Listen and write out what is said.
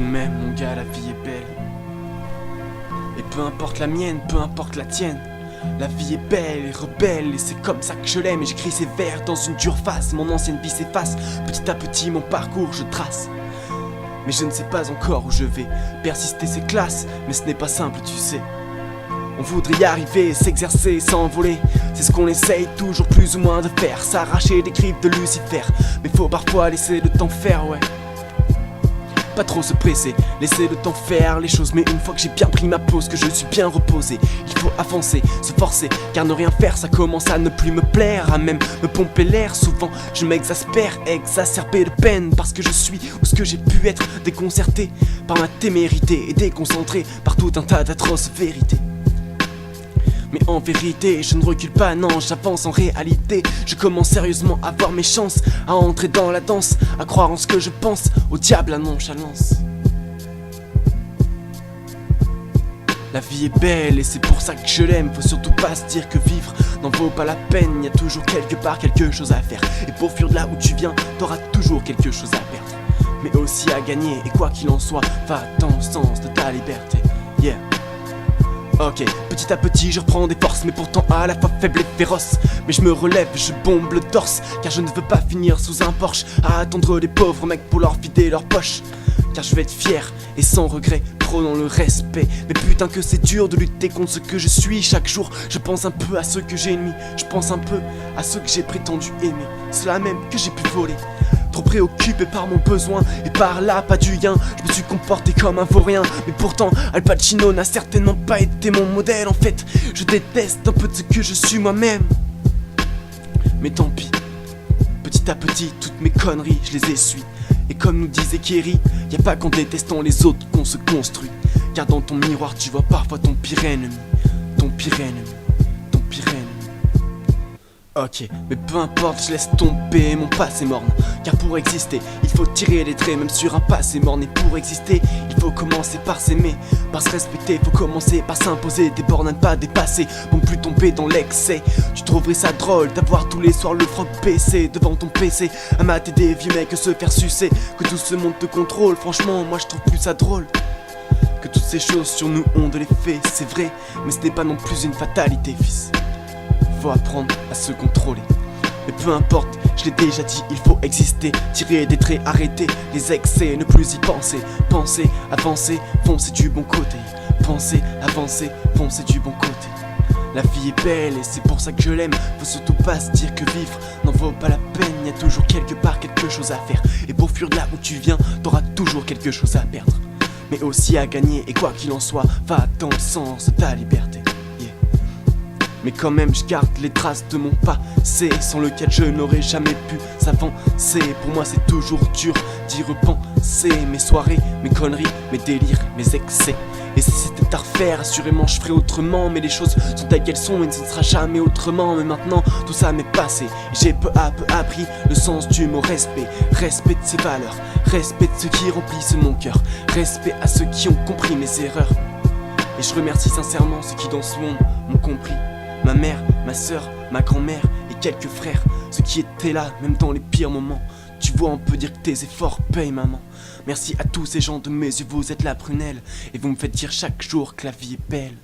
Tout de même, mon gars, la vie est belle. Et peu importe la mienne, peu importe la tienne, la vie est belle et rebelle, et c'est comme ça que je l'aime. Et j'écris ces vers dans une dure face. Mon ancienne vie s'efface, petit à petit mon parcours je trace. Mais je ne sais pas encore où je vais. Persister c'est classe, mais ce n'est pas simple tu sais. On voudrait y arriver, s'exercer, s'envoler. C'est ce qu'on essaye toujours plus ou moins de faire. S'arracher des griffes de Lucifer. Mais faut parfois laisser le temps faire, ouais. Pas trop se presser, laisser le temps faire les choses. Mais une fois que j'ai bien pris ma pause, que je suis bien reposé, il faut avancer, se forcer. Car ne rien faire, ça commence à ne plus me plaire, à même me pomper l'air. Souvent je m'exaspère, exacerbé de peine, parce que je suis ou ce que j'ai pu être, déconcerté par ma témérité et déconcentré par tout un tas d'atroces vérités. Mais en vérité, je ne recule pas, non, j'avance en réalité. Je commence sérieusement à voir mes chances, à entrer dans la danse, à croire en ce que je pense, au diable la nonchalance. La vie est belle et c'est pour ça que je l'aime. Faut surtout pas se dire que vivre n'en vaut pas la peine. Y a toujours quelque part quelque chose à faire. Et pour fuir de là où tu viens, t'auras toujours quelque chose à perdre, mais aussi à gagner. Et quoi qu'il en soit, va dans le sens de ta liberté. Yeah. Ok, petit à petit je reprends des forces, mais pourtant à la fois faible et féroce. Mais je me relève, je bombe le torse, car je ne veux pas finir sous un Porsche à attendre les pauvres mecs pour leur vider leur poche. Car je vais être fier et sans regret, prônant le respect. Mais putain que c'est dur de lutter contre ce que je suis. Chaque jour je pense un peu à ceux que j'ai ennemis. Je pense un peu à ceux que j'ai prétendu aimer. Ceux-là même que j'ai pu voler. Trop préoccupé par mon besoin et par là pas du gain. Je me suis comporté comme un vaurien. Mais pourtant Al Pacino n'a certainement pas été mon modèle. En fait je déteste un peu de ce que je suis moi-même. Mais tant pis, petit à petit toutes mes conneries je les essuie. Et comme nous disait Kerry, y a pas qu'en détestant les autres qu'on se construit. Car dans ton miroir tu vois parfois ton pire ennemi. Ton pire ennemi, ton pire ennemi. Ok, mais peu importe, je laisse tomber mon passé morne. Car pour exister, il faut tirer les traits même sur un passé morne. Et pour exister, il faut commencer par s'aimer, par se respecter. Faut commencer par s'imposer des bornes à ne pas dépasser, pour ne plus tomber dans l'excès. Tu trouverais ça drôle d'avoir tous les soirs le froc baissé devant ton PC, à mater des vieux mecs se faire sucer, que tout ce monde te contrôle. Franchement, moi je trouve plus ça drôle. Que toutes ces choses sur nous ont de l'effet, c'est vrai, mais ce n'est pas non plus une fatalité, fils. Faut apprendre à se contrôler. Mais peu importe, je l'ai déjà dit, il faut exister. Tirer des traits, arrêter les excès, ne plus y penser. Penser, avancer, foncer du bon côté. Penser, avancer, foncer du bon côté. La vie est belle et c'est pour ça que je l'aime. Faut surtout pas se dire que vivre n'en vaut pas la peine. Y a toujours quelque part quelque chose à faire. Et pour fuir de là où tu viens, t'auras toujours quelque chose à perdre, mais aussi à gagner. Et quoi qu'il en soit, va dans le sens de ta liberté. Mais quand même je garde les traces de mon passé, sans lequel je n'aurais jamais pu s'avancer. Pour moi c'est toujours dur d'y repenser. Mes soirées, mes conneries, mes délires, mes excès. Et si c'était à refaire, assurément je ferais autrement. Mais les choses sont telles qu'elles sont et ce ne sera jamais autrement. Mais maintenant tout ça m'est passé et j'ai peu à peu appris le sens du mot respect. Respect de ses valeurs, respect de ceux qui remplissent mon cœur, respect à ceux qui ont compris mes erreurs. Et je remercie sincèrement ceux qui dans ce monde m'ont compris. Ma mère, ma soeur, ma grand-mère et quelques frères, ceux qui étaient là même dans les pires moments. Tu vois, on peut dire que tes efforts payent, maman. Merci à tous ces gens de mes yeux, vous êtes la prunelle. Et vous me faites dire chaque jour que la vie est belle.